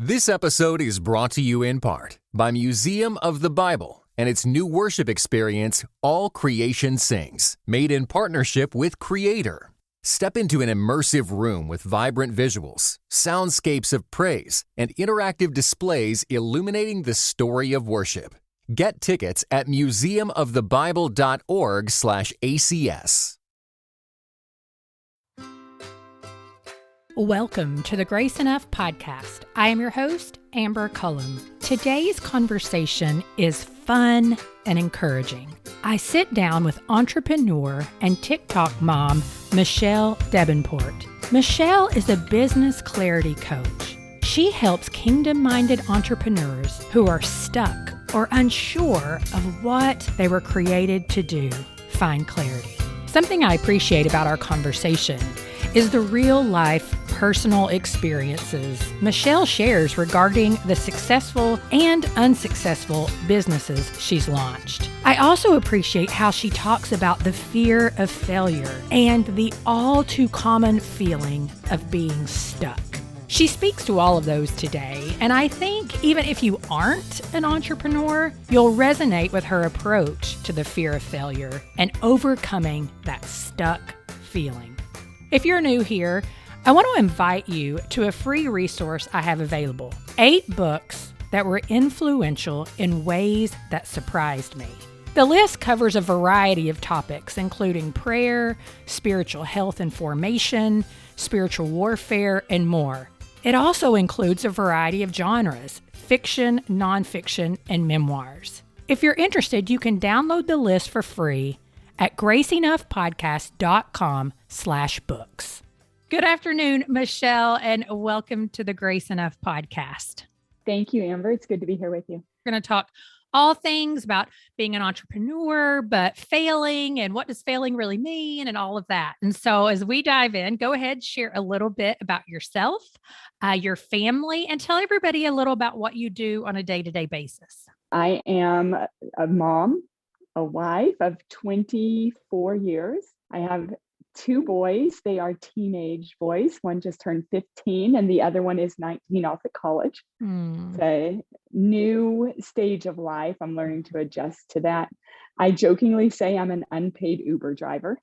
This episode is brought to you in part by Museum of the Bible and its new worship experience, All Creation Sings, made in partnership with Creator. Step into an immersive room with vibrant visuals, soundscapes of praise, and interactive displays illuminating the story of worship. Get tickets at museumofthebible.org/ACS. Welcome to the Grace Enough podcast. I am your host, Amber Cullum. Today's conversation is fun and encouraging. I sit down with entrepreneur and TikTok mom, Michelle Debenport. Michelle is a business clarity coach. She helps kingdom-minded entrepreneurs who are stuck or unsure of what they were created to do find clarity. Something I appreciate about our conversation is the real-life personal experiences Michelle shares regarding the successful and unsuccessful businesses she's launched. I also appreciate how she talks about the fear of failure and the all too common feeling of being stuck. She speaks to all of those today, and I think even if you aren't an entrepreneur, you'll resonate with her approach to the fear of failure and overcoming that stuck feeling. If you're new here, I want to invite you to a free resource I have available. 8 books that were influential in ways that surprised me. The list covers a variety of topics, including prayer, spiritual health and formation, spiritual warfare, and more. It also includes a variety of genres: fiction, nonfiction, and memoirs. If you're interested, you can download the list for free at graceenoughpodcast.com/books. Good afternoon, Michelle, and welcome to the Grace Enough podcast. Thank you, Amber. It's good to be here with you. We're going to talk all things about being an entrepreneur, but failing and what does failing really mean and all of that. And so as we dive in, go ahead, share a little bit about yourself, your family, and tell everybody a little about what you do on a day-to-day basis. I am a mom, a wife of 24 years. I have 2 boys. They are teenage boys. One just turned 15 and the other one is 19 off at college. It's a new stage of life. I'm learning to adjust to that. I jokingly say I'm an unpaid Uber driver.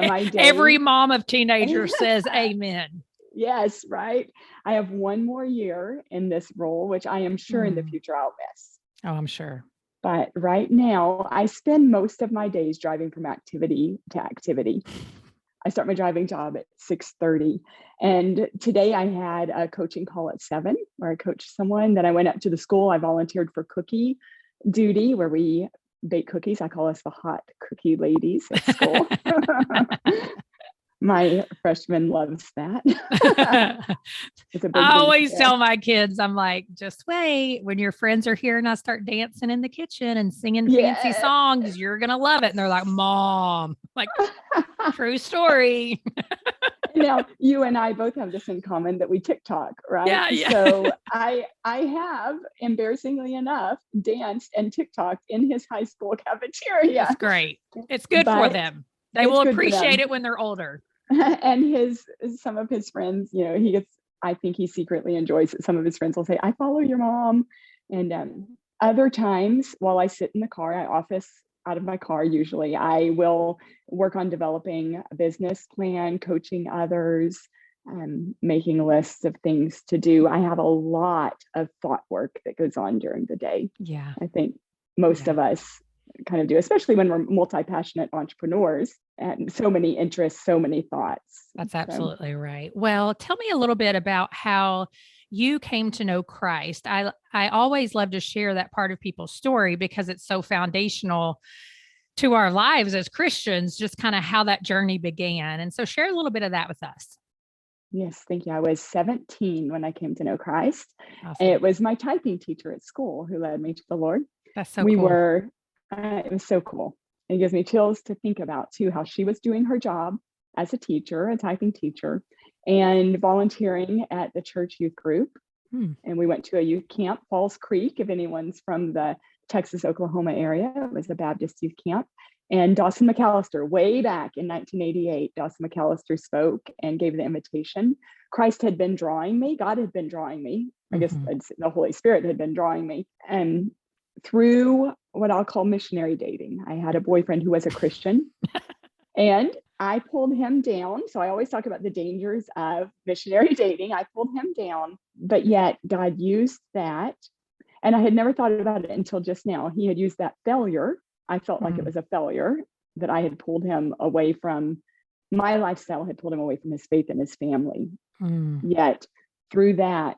Every mom of teenagers says amen. Yes, right. I have one more year in this role, which I am sure in the future I'll miss. Oh, I'm sure. But right now, I spend most of my days driving from activity to activity. I start my driving job at 6:30. And today I had a coaching call at 7 where I coached someone. Then I went up to the school. I volunteered for cookie duty where we bake cookies. I call us the hot cookie ladies at school. My freshman loves that. I always tell my kids, I'm like, just wait, when your friends are here and I start dancing in the kitchen and singing fancy songs, you're going to love it. And they're like, Mom, like, true story. Now, you and I both have this in common that we TikTok, right? Yeah. So I have, embarrassingly enough, danced and TikToked in his high school cafeteria. It's great. It's good for them. They will appreciate it when they're older. And some of his friends, I think he secretly enjoys it. Some of his friends will say, I follow your mom. And other times while I sit in the car, I office out of my car usually, I will work on developing a business plan, coaching others, making lists of things to do. I have a lot of thought work that goes on during the day. Yeah. I think most of us kind of do, especially when we're multi-passionate entrepreneurs and so many interests, so many thoughts. That's absolutely right. Well, tell me a little bit about how you came to know Christ. I always love to share that part of people's story because it's so foundational to our lives as Christians, just kind of how that journey began. And so share a little bit of that with us. Yes, thank you. I was 17 when I came to know Christ. Awesome. It was my typing teacher at school who led me to the Lord. That's so cool. It was so cool. It gives me chills to think about too, how she was doing her job as a teacher, a typing teacher, and volunteering at the church youth group. And we went to a youth camp, Falls Creek, if anyone's from the Texas, Oklahoma area. It was a Baptist youth camp. And Dawson McAllister, way back in 1988, Dawson McAllister spoke and gave the invitation. Christ had been drawing me. God had been drawing me. I guess the Holy Spirit had been drawing me. And through what I'll call missionary dating, I had a boyfriend who was a Christian and I pulled him down. So I always talk about the dangers of missionary dating. I pulled him down, but yet God used that. And I had never thought about it until just now. He had used that failure. I felt like it was a failure that I had pulled him away from my lifestyle, had pulled him away from his faith and his family. Yet through that,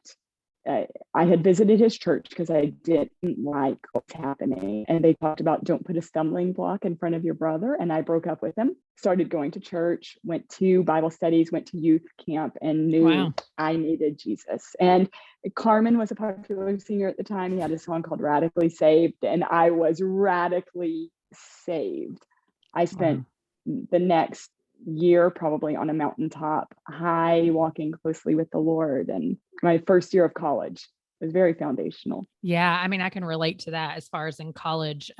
I had visited his church because I didn't like what's happening. And they talked about don't put a stumbling block in front of your brother. And I broke up with him, started going to church, went to Bible studies, went to youth camp, and knew I needed Jesus. And Carmen was a popular singer at the time. He had a song called Radically Saved, and I was radically saved. I spent the next year probably on a mountaintop high, walking closely with the Lord. And my first year of college was very foundational. Yeah. I mean, I can relate to that as far as in college,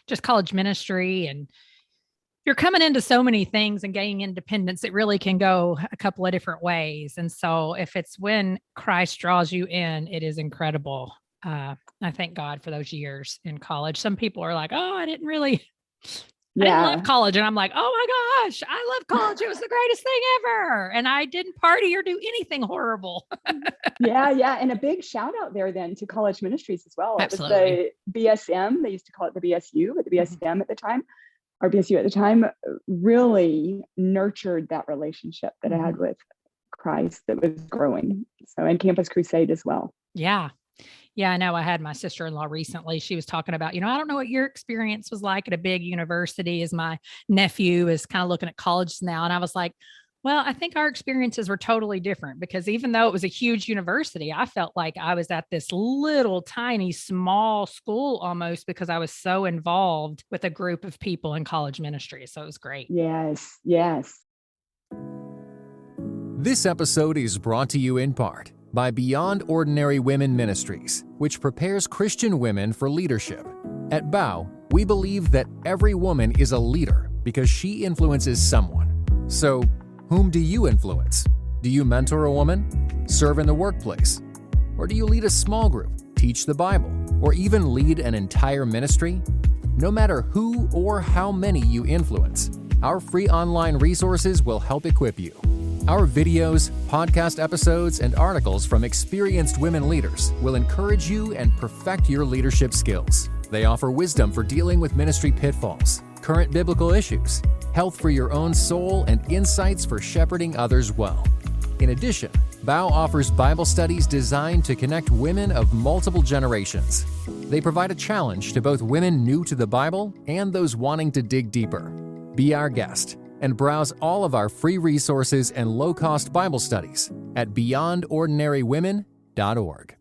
just college ministry, and you're coming into so many things and gaining independence. It really can go a couple of different ways. And so if it's when Christ draws you in, it is incredible. I thank God for those years in college. Some people are like, oh, I didn't love college. And I'm like, oh my gosh, I love college. It was the greatest thing ever. And I didn't party or do anything horrible. Yeah. And a big shout out there then to college ministries as well. Absolutely. It was the BSM. They used to call it the BSU, but the BSM at the time, or BSU at the time, really nurtured that relationship that I had with Christ that was growing. So, and Campus Crusade as well. Yeah. Yeah, I know. I had my sister-in-law recently. She was talking about, I don't know what your experience was like at a big university, as my nephew is kind of looking at colleges now. And I was like, well, I think our experiences were totally different, because even though it was a huge university, I felt like I was at this little tiny small school almost, because I was so involved with a group of people in college ministry. So it was great. Yes. This episode is brought to you in part by Beyond Ordinary Women Ministries, which prepares Christian women for leadership. At BOW, we believe that every woman is a leader because she influences someone. So, whom do you influence? Do you mentor a woman? Serve in the workplace? Or do you lead a small group, teach the Bible, or even lead an entire ministry? No matter who or how many you influence, our free online resources will help equip you. Our videos, podcast episodes, and articles from experienced women leaders will encourage you and perfect your leadership skills. They offer wisdom for dealing with ministry pitfalls, current biblical issues, health for your own soul, and insights for shepherding others well. In addition, BOW offers Bible studies designed to connect women of multiple generations. They provide a challenge to both women new to the Bible and those wanting to dig deeper. Be our guest and browse all of our free resources and low-cost Bible studies at beyondordinarywomen.org.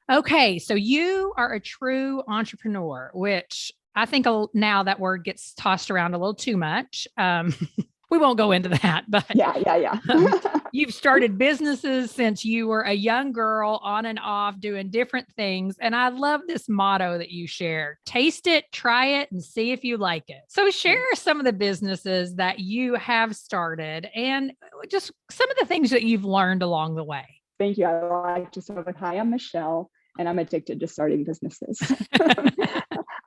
Okay, so you are a true entrepreneur, which I think now that word gets tossed around a little too much. We won't go into that, but yeah. You've started businesses since you were a young girl, on and off, doing different things. And I love this motto that you share: taste it, try it, and see if you like it. So share some of the businesses that you have started and just some of the things that you've learned along the way. Thank you. I like to start with, hi, I'm Michelle, and I'm addicted to starting businesses.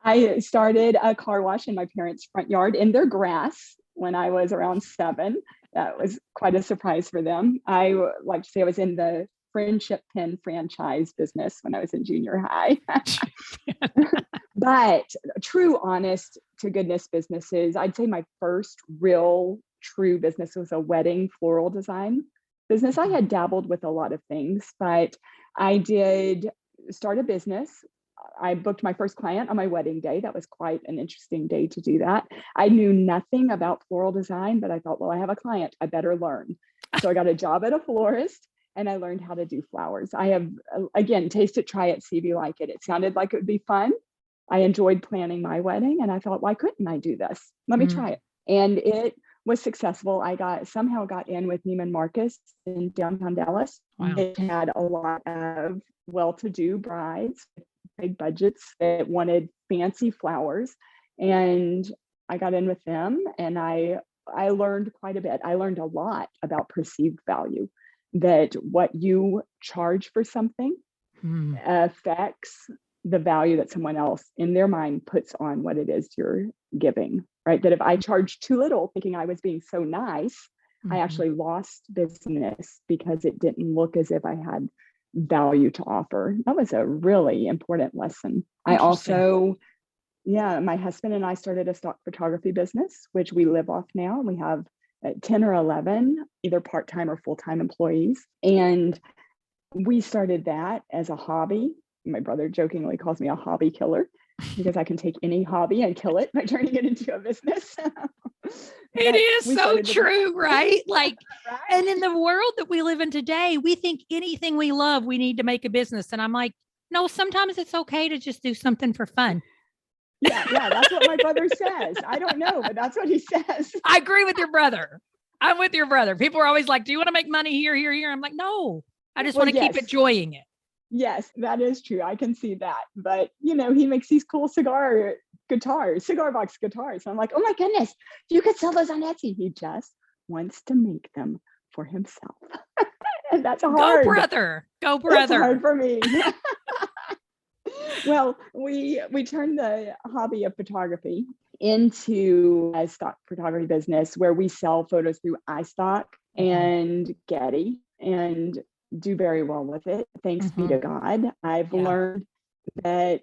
I started a car wash in my parents' front yard in their grass when I was around 7. That was quite a surprise for them. I like to say I was in the friendship pin franchise business when I was in junior high. But true, honest to goodness businesses, I'd say my first real true business was a wedding floral design business. I had dabbled with a lot of things, but I did start a business. I booked my first client on my wedding day. That was quite an interesting day to do that. I knew nothing about floral design, but I thought, well, I have a client, I better learn. So I got a job at a florist and I learned how to do flowers. I have, again, taste it, try it, see if you like it. It sounded like it would be fun. I enjoyed planning my wedding and I thought, why couldn't I do this? Let me try it. And it was successful. I somehow got in with Neiman Marcus in downtown Dallas. Wow. They had a lot of well-to-do brides, big budgets that wanted fancy flowers. And I got in with them, and I learned quite a bit. I learned a lot about perceived value, that what you charge for something affects the value that someone else in their mind puts on what it is you're giving, right? That if I charged too little thinking I was being so nice, I actually lost business because it didn't look as if I had value to offer. That was a really important lesson. I also, my husband and I started a stock photography business, which we live off now. We have 10 or 11, either part-time or full-time employees. And we started that as a hobby. My brother jokingly calls me a hobby killer because I can take any hobby and kill it by turning it into a business. It is so true, right? Like, right? And in the world that we live in today, we think anything we love, we need to make a business. And I'm like, no, sometimes it's okay to just do something for fun. Yeah, that's what my brother says. I don't know, but that's what he says. I agree with your brother. I'm with your brother. People are always like, do you want to make money here, here, here? I'm like, no, I just want to keep enjoying it. Yes, that is true. I can see that. But, he makes these cool cigar box guitars. I'm like, oh my goodness, you could sell those on Etsy. He just wants to make them for himself. And that's hard. Go brother. That's hard for me. Well, we turned the hobby of photography into a stock photography business where we sell photos through iStock and Getty and do very well with it. Thanks be to God. I've learned that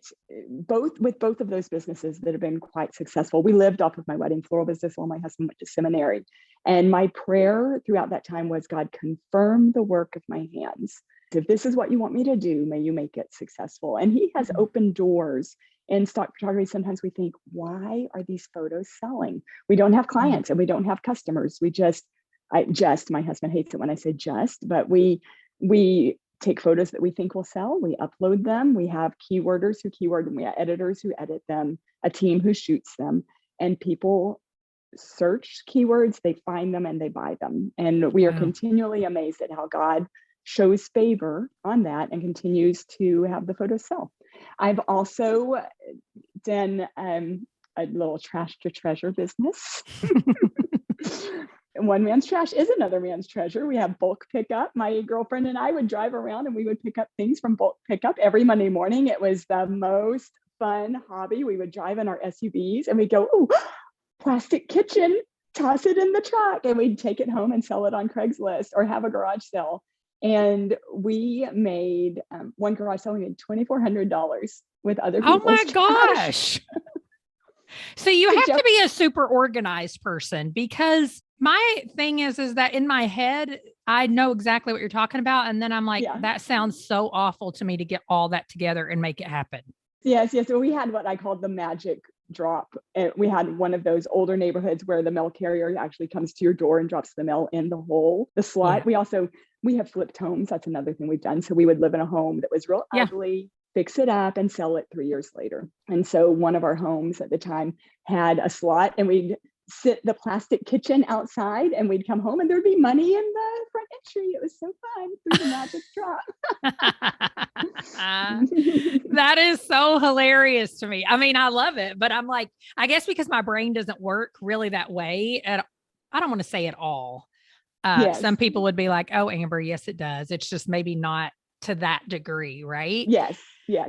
both of those businesses that have been quite successful. We lived off of my wedding floral business while my husband went to seminary. And my prayer throughout that time was, God, confirm the work of my hands. If this is what you want me to do, may you make it successful. And he has opened doors in stock photography. Sometimes we think, why are these photos selling? We don't have clients and we don't have customers. My husband hates it when I say just, but we take photos that we think will sell. We upload them. We have keyworders who keyword them. We have editors who edit them, a team who shoots them, and people search keywords, they find them and they buy them. And we are continually amazed at how God shows favor on that and continues to have the photos sell. I've also done a little trash to treasure business. One man's trash is another man's treasure. We have bulk pickup. My girlfriend and I would drive around and we would pick up things from bulk pickup every Monday morning. It was the most fun hobby. We would drive in our SUVs and we'd go, oh, plastic kitchen, toss it in the truck. And we'd take it home and sell it on Craigslist or have a garage sale. And we made one garage sale, we made $2,400 with other people's trash. Gosh. So you have to be a super organized person, because my thing is that in my head, I know exactly what you're talking about. And then I'm like, that sounds so awful to me to get all that together and make it happen. Yes. So we had what I called the magic drop. We had one of those older neighborhoods where the mail carrier actually comes to your door and drops the mail in the slot. Yeah. We have flipped homes. That's another thing we've done. So we would live in a home that was real ugly, fix it up and sell it 3 years later. And so one of our homes at the time had a slot, and we'd sit the plastic kitchen outside and we'd come home and there'd be money in the front entry. It was so fun through the magic drop. That is so hilarious to me. I mean, I love it, but I'm like, I guess because my brain doesn't work really that way. And I don't want to say at all. Some people would be like, oh, Amber, yes, it does. It's just maybe not to that degree, right? Yes.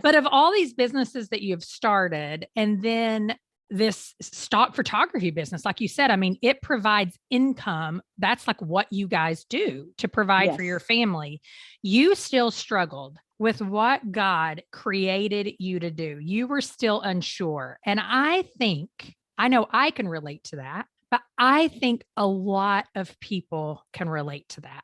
But of all these businesses that you've started, and then this stock photography business, like you said, I mean, it provides income. That's like what you guys do to provide for your family. You still struggled with what God created you to do. You were still unsure. And I know I can relate to that, but I think a lot of people can relate to that.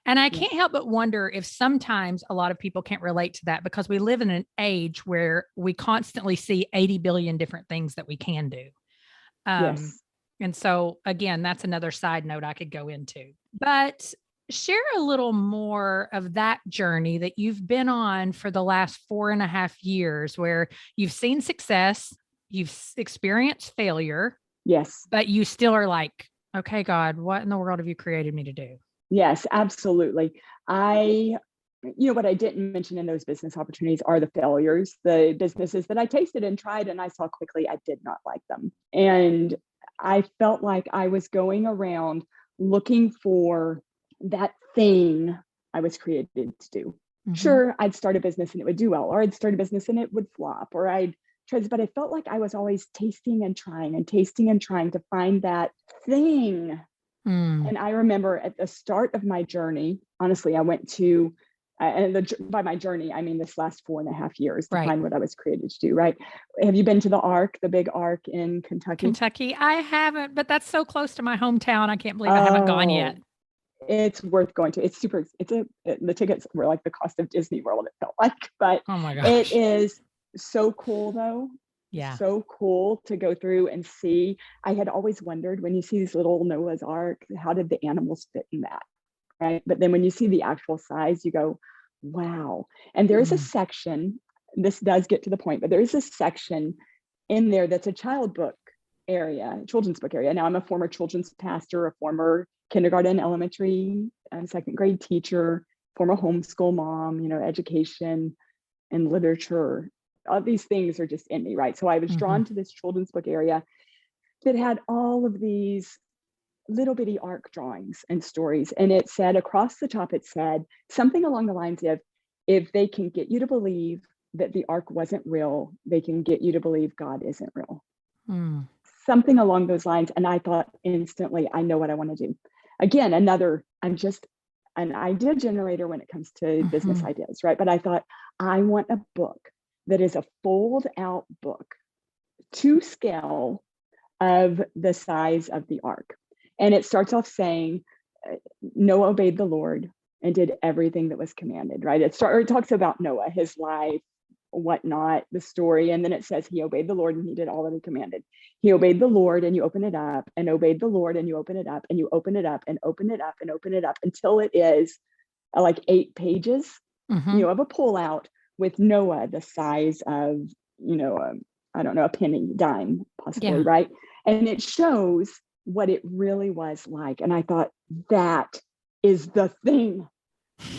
And I can't help but wonder if sometimes a lot of people can't relate to that, because we live in an age where we constantly see 80 billion different things that we can do. And so again, that's another side note I could go into, but share a little more of that journey that you've been on for the last 4.5 years, where you've seen success, you've experienced failure. Yes. But you still are like, okay, God, what in the world have you created me to do? Yes, absolutely. I what I didn't mention in those business opportunities are the failures, the businesses that I tasted and tried, and I saw quickly I did not like them. And I felt like I was going around looking for that thing I was created to do. Sure, I'd start a business and it would do well, or I'd start a business and it would flop, or I'd try this, but I felt like I was always tasting and trying to find that thing. And I remember at the start of my journey, honestly, I went to, by my journey, I mean this last 4.5 years to find what I was created to do, right? Have you been to the Ark, the big Ark in Kentucky? Kentucky, I haven't, but that's so close to my hometown. I can't believe I haven't gone yet. It's worth going to. It's super, the tickets were like the cost of Disney World, it felt like, but oh my gosh. It is so cool though. Yeah. So cool to go through and see. I had always wondered, when you see these little Noah's Ark, how did the animals fit in that? Right. But then when you see the actual size, you go, wow. And there's a section, this does get to the point, but there is a section in there that's a children's book area. Now, I'm a former children's pastor, a former kindergarten, elementary, and second grade teacher, former homeschool mom, education and literature. All these things are just in me, right? So I was drawn to this children's book area that had all of these little bitty ark drawings and stories. And it said across the top, it said something along the lines of, if they can get you to believe that the ark wasn't real, they can get you to believe God isn't real. Something along those lines. And I thought instantly, I know what I want to do. Again, I'm just an idea generator when it comes to business ideas, right? But I thought, I want a book that is a fold out book to scale of the size of the ark. And it starts off saying, Noah obeyed the Lord and did everything that was commanded, right? It talks about Noah, his life, whatnot, the story. And then it says he obeyed the Lord and he did all that he commanded. He obeyed the Lord and you open it up, and obeyed the Lord and you open it up, and you open it up and open it up and open it up until it is like 8 pages, of a pullout with Noah the size of, I don't know, a penny, dime, possibly, right? And it shows what it really was like. And I thought, that is the thing.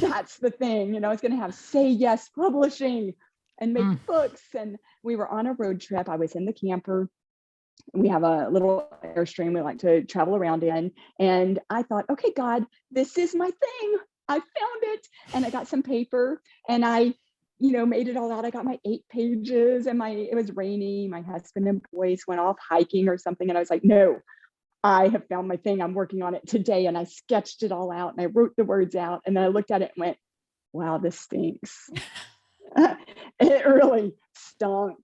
That's the thing. It's going to have Say Yes Publishing and make books. And we were on a road trip. I was in the camper. We have a little Airstream we like to travel around in. And I thought, okay, God, this is my thing. I found it. And I got some paper and I made it all out. I got my 8 pages and it was rainy. My husband and boys went off hiking or something. And I was like, no, I have found my thing. I'm working on it today. And I sketched it all out and I wrote the words out. And then I looked at it and went, wow, this stinks. It really stunk.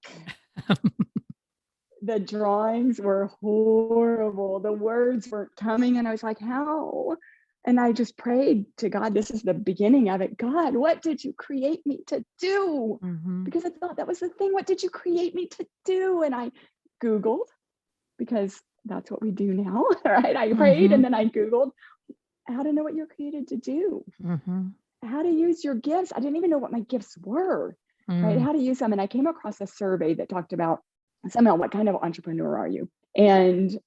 The drawings were horrible. The words weren't coming. And I was like, how? And I just prayed to God, this is the beginning of it. God, what did you create me to do? Because I thought that was the thing. What did you create me to do? And I Googled, because that's what we do now, right? I prayed and then I Googled how to know what you're created to do, how to use your gifts. I didn't even know what my gifts were, right? How to use them. And I came across a survey that talked about, Samuel, what kind of entrepreneur are you? And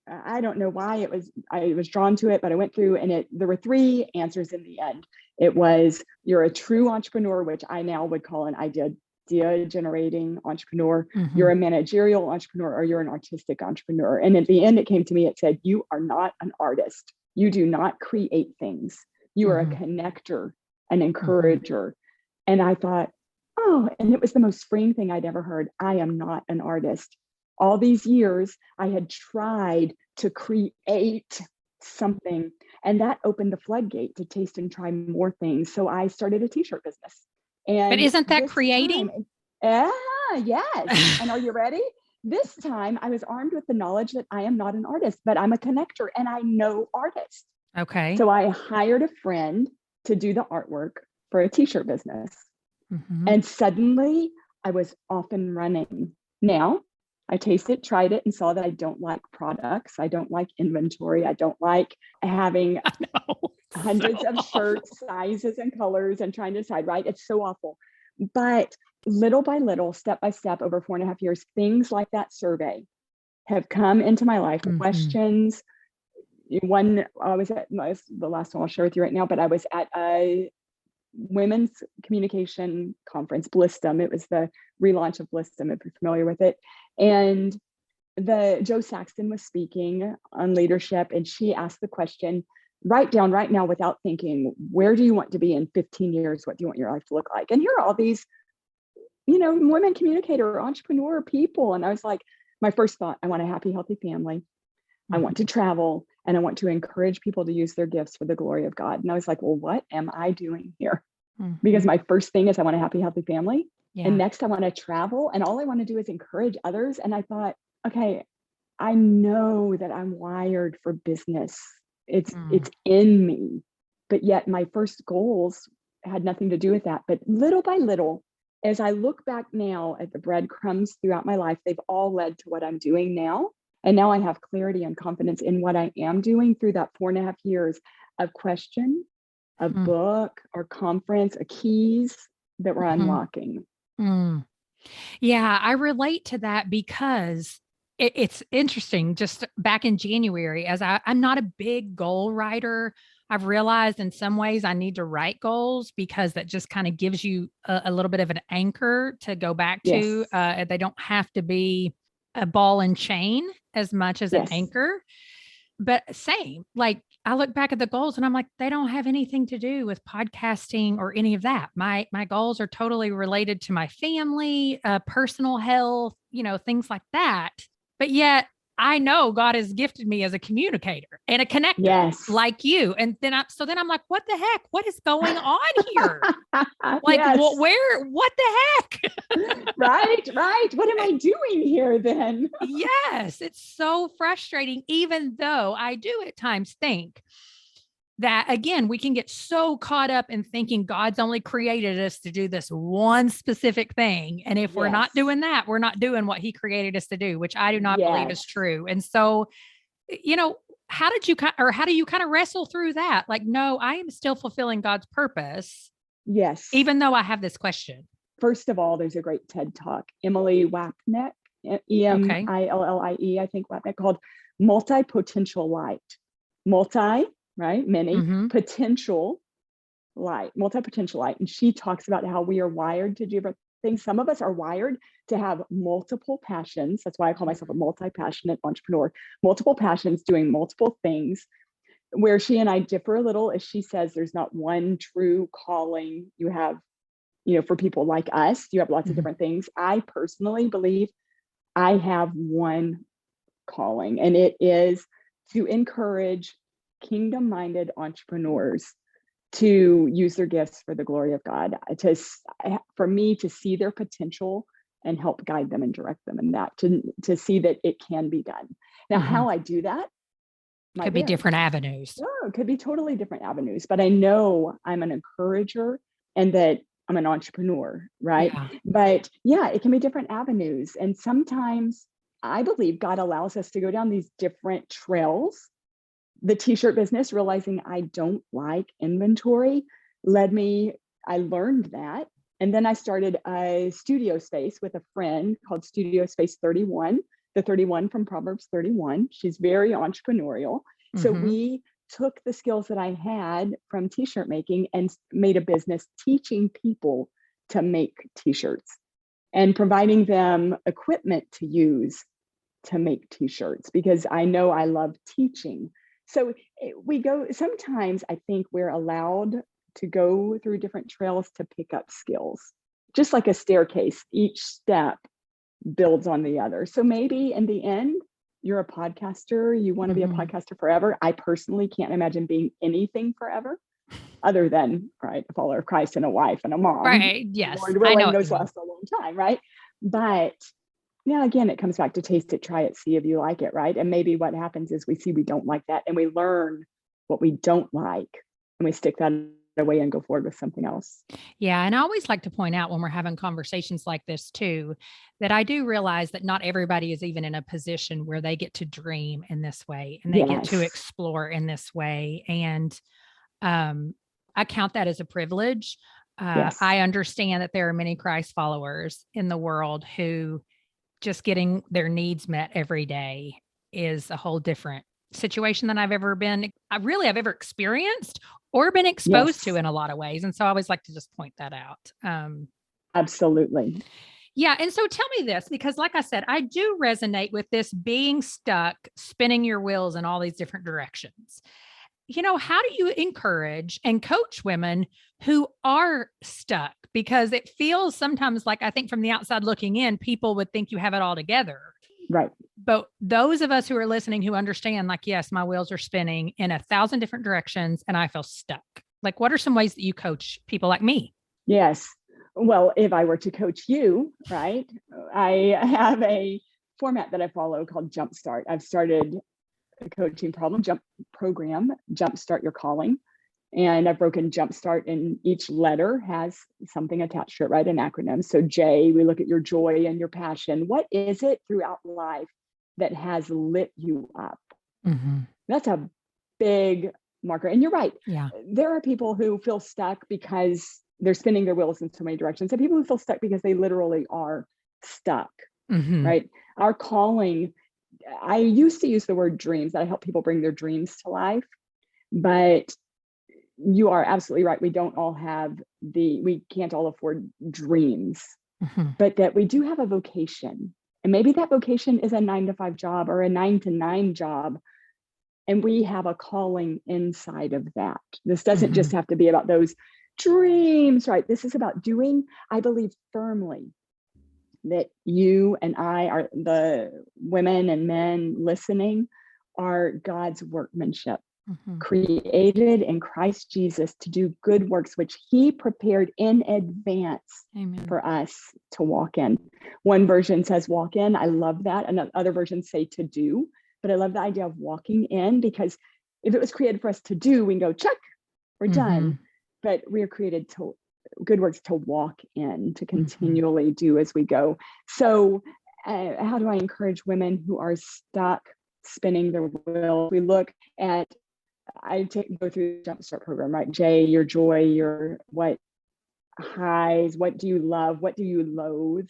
I don't know why I was drawn to it, but I went through and there were 3 answers in the end. It was, you're a true entrepreneur, which I now would call an idea generating entrepreneur. You're a managerial entrepreneur, or you're an artistic entrepreneur. And at the end, it came to me, it said, you are not an artist. You do not create things. You are a connector, an encourager. And I thought, oh, and it was the most freeing thing I'd ever heard. I am not an artist. All these years, I had tried to create something, and that opened the floodgate to taste and try more things. So I started a t-shirt business. But isn't that creating? Yes. And are you ready? This time I was armed with the knowledge that I am not an artist, but I'm a connector and I know artists. Okay. So I hired a friend to do the artwork for a t-shirt business. And suddenly I was off and running. Now I tasted, tried it, and saw that I don't like products. I don't like inventory. I don't like having hundreds of shirts, sizes, and colors and trying to decide, right? It's so awful. But little by little, step by step, over 4.5 years, things like that survey have come into my life. Questions. I was at the last one I'll share with you right now, but I was at a women's communication conference, Blistum. It was the relaunch of Blistum, if you're familiar with it. And Joe Saxton was speaking on leadership, and she asked the question, write down right now without thinking, where do you want to be in 15 years? What do you want your life to look like? And here are all these, women communicator, entrepreneur people. And I was like, my first thought, I want a happy, healthy family. I want to travel, and I want to encourage people to use their gifts for the glory of God. And I was like, well, what am I doing here? Because my first thing is I want a happy, healthy family. Yeah. And next I want to travel, and all I want to do is encourage others. And I thought, okay, I know that I'm wired for business. It's in me, but yet my first goals had nothing to do with that. But little by little, as I look back now at the breadcrumbs throughout my life, they've all led to what I'm doing now. And now I have clarity and confidence in what I am doing through that 4.5 years of question, a book or conference, a keys that we're unlocking. Yeah, I relate to that because it's interesting. Just back in January, as I'm not a big goal writer, I've realized in some ways I need to write goals because that just kind of gives you a little bit of an anchor to go back to. They don't have to be a ball and chain as much as an anchor, but same, like I look back at the goals and I'm like, they don't have anything to do with podcasting or any of that. My goals are totally related to my family, personal health, things like that. But yet I know God has gifted me as a communicator and a connector like you. And then I'm like, what the heck? What is going on here? Like, what the heck? Right. What am I doing here then? Yes. It's so frustrating, even though I do at times think that, again, we can get so caught up in thinking God's only created us to do this one specific thing. And if we're not doing that, we're not doing what he created us to do, which I do not believe is true. And so, how do you kind of wrestle through that? Like, no, I am still fulfilling God's purpose. Yes. Even though I have this question. First of all, there's a great TED Talk, Emily Wapnick, Emillie, I think Wapnick, called Multi-Potential Light. Many, potential light, multi-potential light. And she talks about how we are wired to do different things. Some of us are wired to have multiple passions. That's why I call myself a multi-passionate entrepreneur, multiple passions doing multiple things. Where she and I differ a little is she says there's not one true calling. You have, for people like us, you have lots of different things. I personally believe I have one calling, and it is to encourage kingdom-minded entrepreneurs to use their gifts for the glory of God, for me to see their potential and help guide them and direct them in that, to see that it can be done. Now, how I do that could be different avenues. Oh, it could be totally different avenues, but I know I'm an encourager and that I'm an entrepreneur, right? Yeah. But it can be different avenues. And sometimes I believe God allows us to go down these different trails. The t-shirt business, realizing I don't like inventory, I learned that. And then I started a studio space with a friend called Studio Space 31, the 31 from Proverbs 31. She's very entrepreneurial. So we took the skills that I had from t-shirt making and made a business teaching people to make t-shirts and providing them equipment to use to make t-shirts, because I know I love teaching. So sometimes I think we're allowed to go through different trails to pick up skills, just like a staircase. Each step builds on the other. So maybe in the end, you're a podcaster, you want to be a podcaster forever. I personally can't imagine being anything forever other than, a follower of Christ and a wife and a mom. Right. Yes. Lord willing, those last a long time, right? But again, it comes back to taste it, try it, see if you like it, right? And maybe what happens is we see we don't like that and we learn what we don't like and we stick that away and go forward with something else. Yeah. And I always like to point out when we're having conversations like this too, that I do realize that not everybody is even in a position where they get to dream in this way and they get to explore in this way. And I count that as a privilege. I understand that there are many Christ followers in the world who just getting their needs met every day is a whole different situation that I've ever experienced or been exposed to Yes, in a lot of ways. And so I always like to just point that out. absolutely. Yeah. And so tell me this, because like I said, I do resonate with this being stuck, spinning your wheels in all these different directions. How do you encourage and coach women who are stuck? Because it feels sometimes like, I think from the outside looking in, people would think you have it all together. Right. But those of us who are listening, who understand, like, yes, my wheels are spinning in 1,000 different directions and I feel stuck. Like, what are some ways that you coach people like me? Yes. Well, if I were to coach you, right, I have a format that I follow called Jumpstart. I've started a coaching program, Jumpstart Your Calling. And I've broken Jumpstart, and each letter has something attached to it, right? An acronym. So J, we look at your joy and your passion. What is it throughout life that has lit you up? Mm-hmm. That's a big marker. And you're right. Yeah. There are people who feel stuck because they're spinning their wheels in so many directions. And people who feel stuck because they literally are stuck, Mm-hmm. right? Our calling, I used to use the word dreams, that I help people bring their dreams to life. But you are absolutely right. We can't all afford dreams, Mm-hmm. but that we do have a vocation. And maybe that vocation is a 9-to-5 job or a 9-to-9 job. And we have a calling inside of that. This doesn't just have to be about those dreams, right? This is about doing, I believe firmly that you and I are, the women and men listening, are God's workmanship. Created in Christ Jesus to do good works, which he prepared in advance. Amen. For us to walk in. One version says walk in. I love that. And other versions say to do, but I love the idea of walking in, because if it was created for us to do, we can go, check, we're done. But we are created to good works to walk in, to continually do as we go. So how do I encourage women who are stuck spinning their wheel? We look at, go through the Jumpstart program, right? J, your joy, your what highs, what do you love, what do you loathe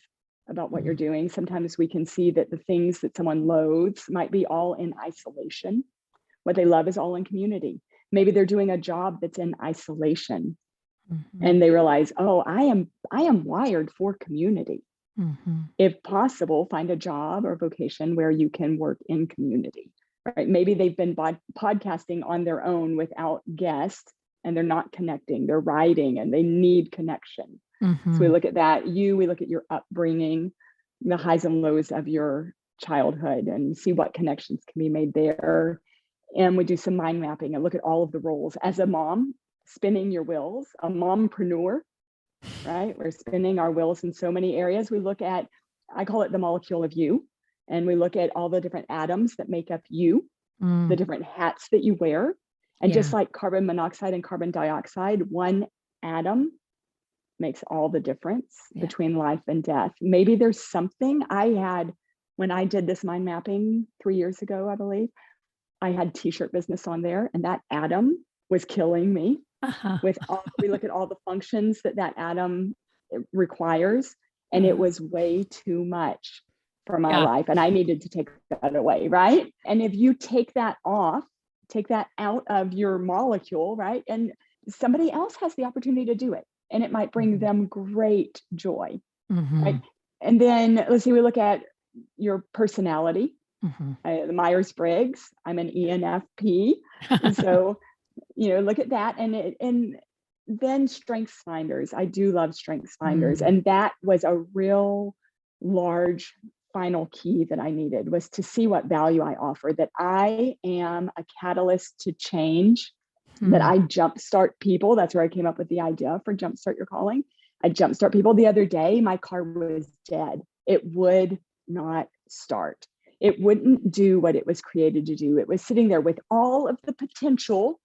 about what you're doing? Sometimes we can see that the things that someone loathes might be all in isolation. What they love is all in community. Maybe they're doing a job that's in isolation, and they realize, oh, I am wired for community. If possible, find a job or vocation where you can work in community. Right? Maybe they've been podcasting on their own without guests, and they're not connecting. They're writing and they need connection. So we look at that. We look at your upbringing, the highs and lows of your childhood, and see what connections can be made there. And we do some mind mapping and look at all of the roles. As a mom, spinning your wheels, a mompreneur, right? We're spinning our wheels in so many areas. We look at, I call it the molecule of you. And we look at all the different atoms that make up you, the different hats that you wear. And just like carbon monoxide and carbon dioxide, one atom makes all the difference between life and death. Maybe there's something I had when I did this mind mapping 3 years ago, I believe. I had t-shirt business on there, and that atom was killing me. We look at all the functions that atom requires, and it was way too much for my life, and I needed to take that away, right? And if you take that out of your molecule, right, and somebody else has the opportunity to do it, and it might bring them great joy, right? And then let's see, we look at your personality, the Myers-Briggs. I'm an ENFP, and so look at that, and then strengths finders. I do love strengths finders, and that was a real large final key that I needed, was to see what value I offer, that I am a catalyst to change, that I jumpstart people. That's where I came up with the idea for Jumpstart Your Calling. I jumpstart people. The other day, my car was dead. It would not start. It wouldn't do what it was created to do. It was sitting there with all of the potential,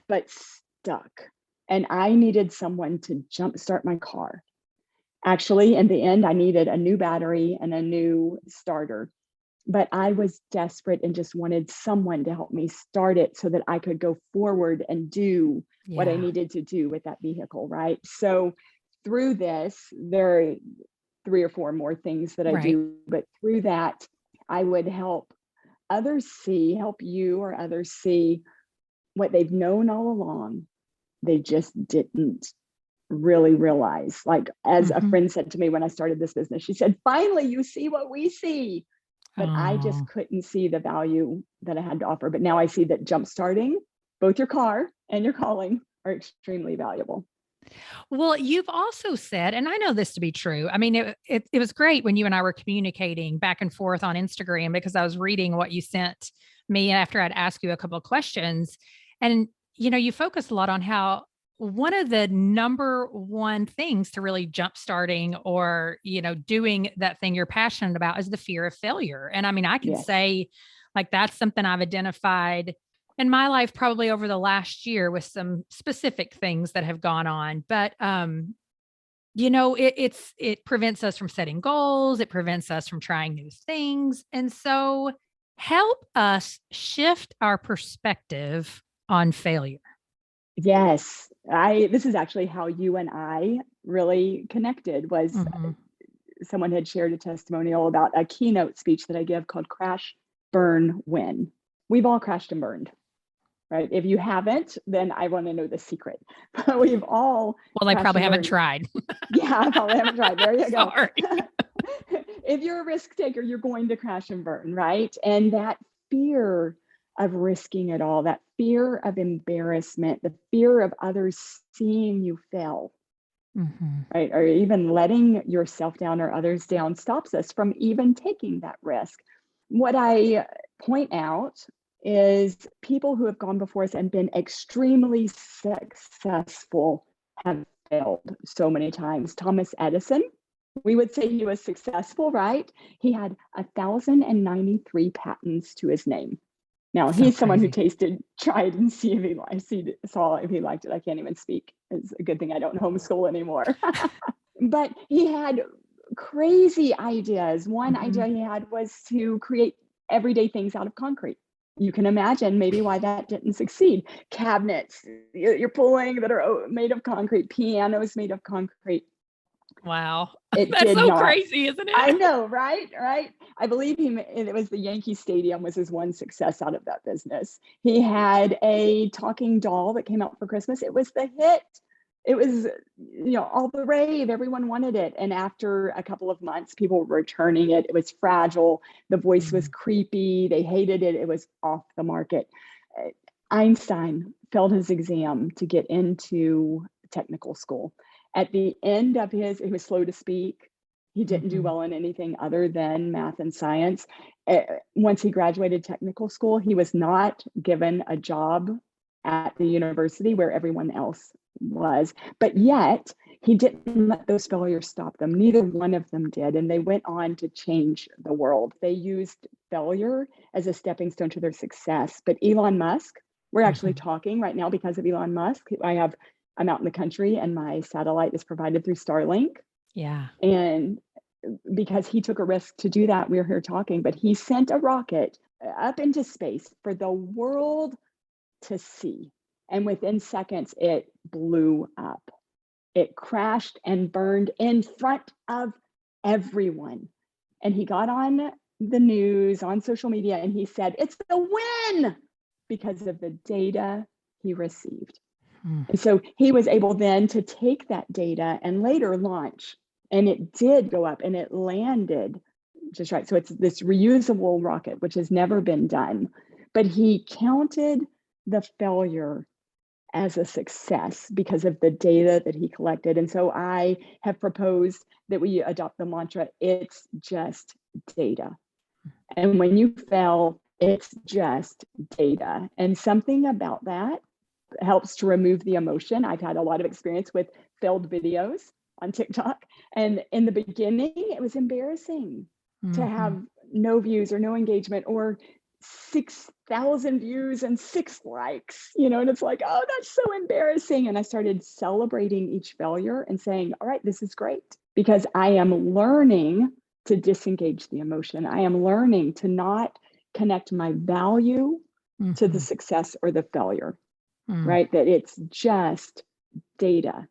but stuck. And I needed someone to jumpstart my car. Actually, in the end, I needed a new battery and a new starter, but I was desperate and just wanted someone to help me start it so that I could go forward and do what I needed to do with that vehicle, right? So through this, there are 3 or 4 more things that I do, but through that, I would help help you or others see what they've known all along. They just didn't really realize. Like, as a friend said to me when I started this business, she said, finally, you see what we see. But I just couldn't see the value that I had to offer. But now I see that jumpstarting both your car and your calling are extremely valuable. Well, you've also said, and I know this to be true. I mean, it was great when you and I were communicating back and forth on Instagram, because I was reading what you sent me after I'd asked you a couple of questions. And, you focus a lot on how one of the number one things to really jumpstarting or, doing that thing you're passionate about is the fear of failure. And I mean, I can say like, that's something I've identified in my life probably over the last year with some specific things that have gone on. But, it prevents us from setting goals. It prevents us from trying new things. And so help us shift our perspective on failure. Yes. This is actually how you and I really connected. Was someone had shared a testimonial about a keynote speech that I give called Crash, Burn, Win. We've all crashed and burned, right? If you haven't, then I want to know the secret. But we've all I probably haven't tried. Yeah, I probably haven't tried. There you go. Sorry. If you're a risk taker, you're going to crash and burn, right? And that fear of risking it all, that fear of embarrassment, the fear of others seeing you fail, right? Or even letting yourself down or others down stops us from even taking that risk. What I point out is people who have gone before us and been extremely successful have failed so many times. Thomas Edison, we would say he was successful, right? He had 1,093 patents to his name. Now, he's someone who tried and saw if he liked it. I can't even speak. It's a good thing I don't homeschool anymore. But he had crazy ideas. One idea he had was to create everyday things out of concrete. You can imagine maybe why that didn't succeed. Cabinets you're pulling that are made of concrete, pianos made of concrete. Wow. That's so crazy, isn't it? I know, right? I believe it was the Yankee Stadium was his one success out of that business. He had a talking doll that came out for Christmas. It was the hit. It was, all the rave. Everyone wanted it. And after a couple of months, people were returning it. It was fragile. The voice was creepy. They hated it. It was off the market. Einstein failed his exam to get into technical school. At the end of he was slow to speak. He didn't do well in anything other than math and science. Once he graduated technical school, he was not given a job at the university where everyone else was. But yet, he didn't let those failures stop them. Neither one of them did. And they went on to change the world. They used failure as a stepping stone to their success. But Elon Musk, we're actually talking right now because of Elon Musk. I'm out in the country and my satellite is provided through Starlink. Yeah. And because he took a risk to do that, we're here talking, but he sent a rocket up into space for the world to see. And within seconds, it blew up. It crashed and burned in front of everyone. And he got on the news, on social media, and he said, it's the win because of the data he received. And so he was able then to take that data and later launch, and it did go up and it landed just right. So it's this reusable rocket, which has never been done, but he counted the failure as a success because of the data that he collected. And so I have proposed that we adopt the mantra, it's just data. And when you fail, it's just data. And something about that helps to remove the emotion. I've had a lot of experience with failed videos on TikTok. And in the beginning, it was embarrassing to have no views or no engagement or 6,000 views and 6 likes, and it's like, oh, that's so embarrassing. And I started celebrating each failure and saying, all right, this is great because I am learning to disengage the emotion. I am learning to not connect my value to the success or the failure. Right? That it's just data.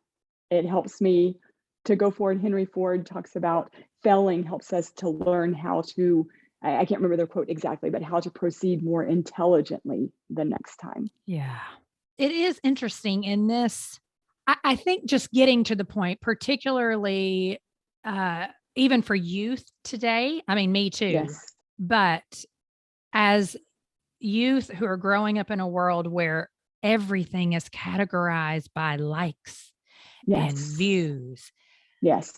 It helps me to go forward. Henry Ford talks about failing helps us to learn how to I can't remember the quote exactly, but how to proceed more intelligently the next time. Yeah. It is interesting in this. I think just getting to the point, particularly uh, even for youth today, I mean, me too, Yes. but as youth who are growing up in a world where everything is categorized by likes and Yes. views, Yes.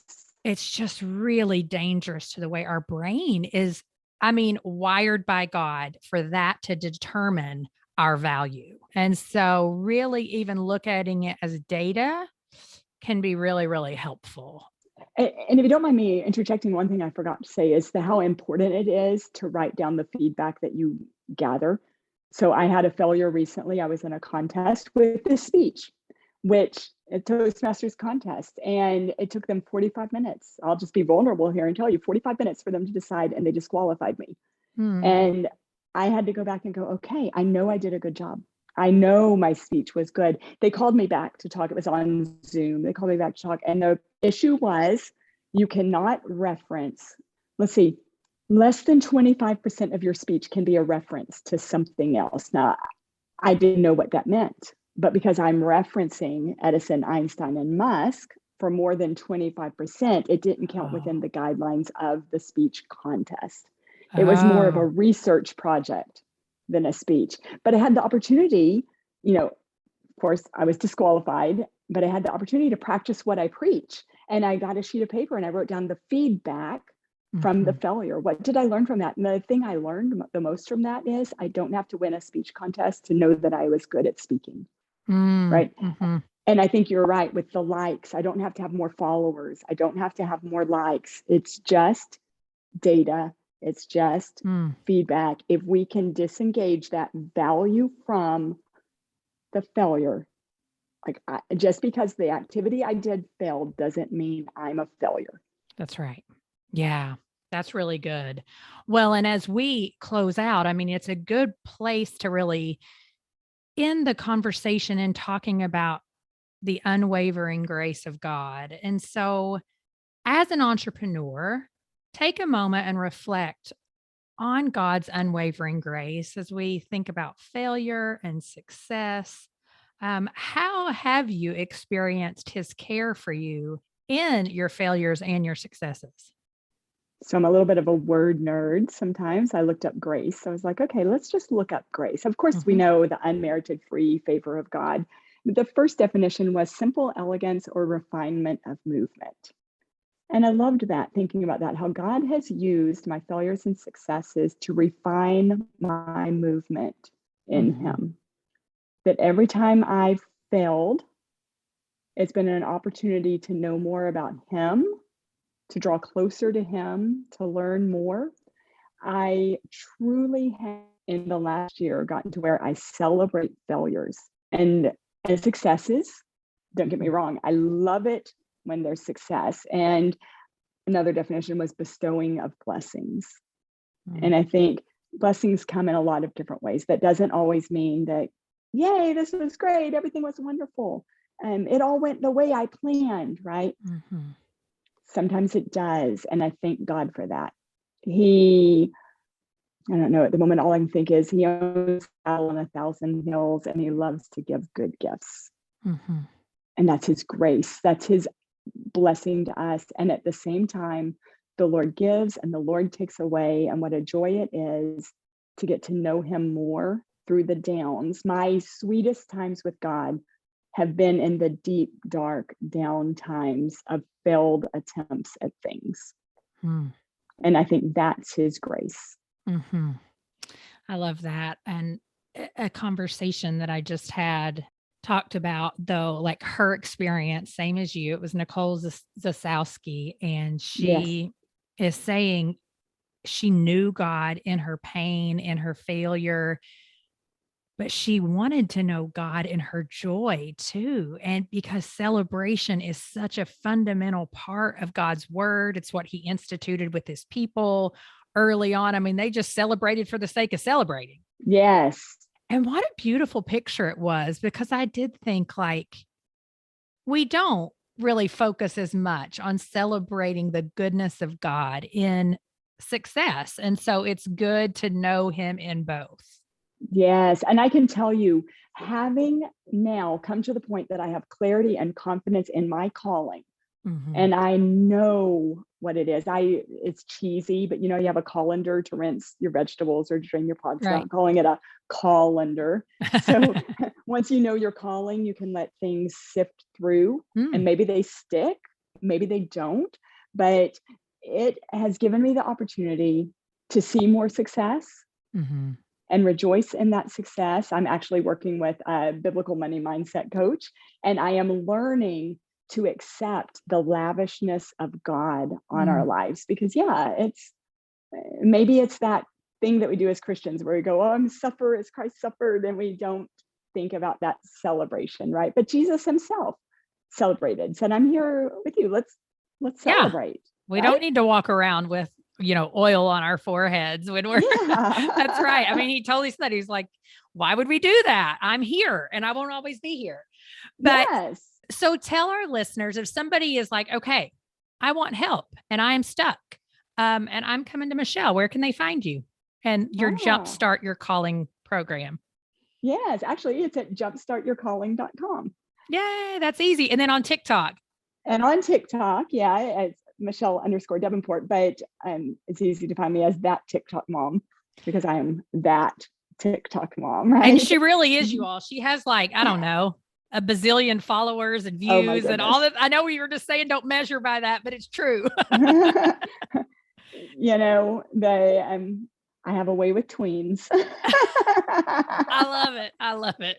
it's just really dangerous to the way our brain is, I mean, wired by God for that to determine our value. And so, really, even looking at it as data can be really, really helpful. And if you don't mind me interjecting, one thing I forgot to say is how important it is to write down the feedback that you gather. So I had a failure recently. I was in a contest with this speech, which a Toastmasters contest, and it took them 45 minutes. I'll just be vulnerable here and tell you 45 minutes for them to decide, and they disqualified me. Hmm. And I had to go back and go, okay, I know I did a good job. I know my speech was good. They called me back to talk. It was on Zoom. They called me back to talk. And the issue was you cannot reference, let's see, less than 25% of your speech can be a reference to something else. Now, I didn't know what that meant, but because I'm referencing Edison, Einstein, and Musk for more than 25%, it didn't count within Oh, the guidelines of the speech contest. It was more of a oh, research project than a speech. But I had the opportunity, of course, I was disqualified, but I had the opportunity to practice what I preach. And I got a sheet of paper and I wrote down the feedback from the mhm, failure. What did I learn from that? And the thing I learned the most from that is I don't have to win a speech contest to know that I was good at speaking, mm, right? mhm. And I think you're right with the likes. I don't have to have more followers. I don't have to have more likes. It's just data. It's just Mm. feedback. If we can disengage that value from the failure, just because the activity I did failed doesn't mean I'm a failure. That's right. Yeah, that's really good. Well, and as we close out, I mean, it's a good place to really end the conversation and talking about the unwavering grace of God. And so, as an entrepreneur, take a moment and reflect on God's unwavering grace as we think about failure and success. How have you experienced his care for you in your failures and your successes? So I'm a little bit of a word nerd sometimes. I looked up grace. I was like, okay, let's just look up grace. Of course, we Hmm. know the unmerited free favor of God. The first definition was simple elegance or refinement of movement. And I loved that, thinking about that, how God has used my failures and successes to refine my movement in Hmm. Him. That every time I've failed, it's been an opportunity to know more about Him, to draw closer to Him, to learn more. I truly have, in the last year, gotten to where I celebrate failures and successes. Don't get me wrong, I love it when there's success. And another definition was bestowing of blessings. And I think blessings come in a lot of different ways. That doesn't always mean that, yay, this was great, everything was wonderful. It all went the way I planned, right? Hmm. Sometimes it does. And I thank God for that. He, I don't know, at the moment, all I can think is he owns cattle on 1,000 hills and he loves to give good gifts. Hmm. And that's his grace. That's his blessing to us. And at the same time, the Lord gives and the Lord takes away. And what a joy it is to get to know him more through the downs. My sweetest times with God have been in the deep, dark down times of failed attempts at things. And I think that's his grace. Hmm. I love that. And a conversation that I just had talked about, though, like her experience, same as you. It was Nicole Zasowski, and Yes. she is saying she knew God in her pain, in her failure, but she wanted to know God in her joy too. And because celebration is such a fundamental part of God's word, it's what he instituted with his people early on. I mean, they just celebrated for the sake of celebrating. Yes. And what a beautiful picture it was, because I did think, like, we don't really focus as much on celebrating the goodness of God in success. And so it's good to know him in both. Yes. And I can tell you, having now come to the point that I have clarity and confidence in my calling, and I know what it is. It's cheesy, but you have a colander to rinse your vegetables or drain your pots. Right. I'm calling it a colander. So once you know your calling, you can let things sift through, and maybe they stick, maybe they don't, but it has given me the opportunity to see more success and rejoice in that success. I'm actually working with a biblical money mindset coach, and I am learning to accept the lavishness of God on our lives, because maybe it's that thing that we do as Christians where we go, I'm suffer as Christ suffered, and we don't think about that celebration, right? But Jesus himself celebrated, said, I'm here with you. Let's celebrate. We don't need to walk around with oil on our foreheads when we're that's right. I mean, he totally said, he's like, why would we do that? I'm here and I won't always be here. But so tell our listeners, if somebody is like, okay, I want help and I am stuck, and I'm coming to Michelle, where can they find you and your Jumpstart Your Calling program? Yes, actually it's at jumpstartyourcalling.com. Yay, that's easy. And then on TikTok. And on TikTok, it's Michelle_Debenport, but it's easy to find me as that TikTok mom, because I am that TikTok mom, right? And she really is, you all. She has like, I don't know, a bazillion followers and views and all that. I know we were just saying don't measure by that, but it's true. I have a way with tweens. I love it.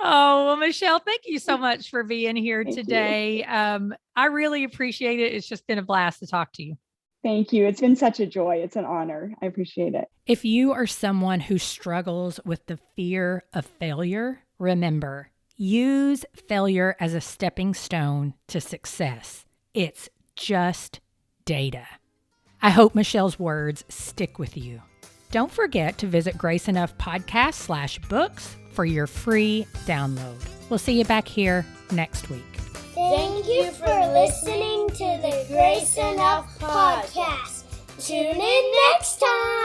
Oh, well, Michelle, thank you so much for being here today. I really appreciate it. It's just been a blast to talk to you. Thank you. It's been such a joy. It's an honor. I appreciate it. If you are someone who struggles with the fear of failure, remember, use failure as a stepping stone to success. It's just data. I hope Michelle's words stick with you. Don't forget to visit Grace Enough Podcast/books for your free download. We'll see you back here next week. Thank you for listening to the Grace Enough Podcast. Tune in next time.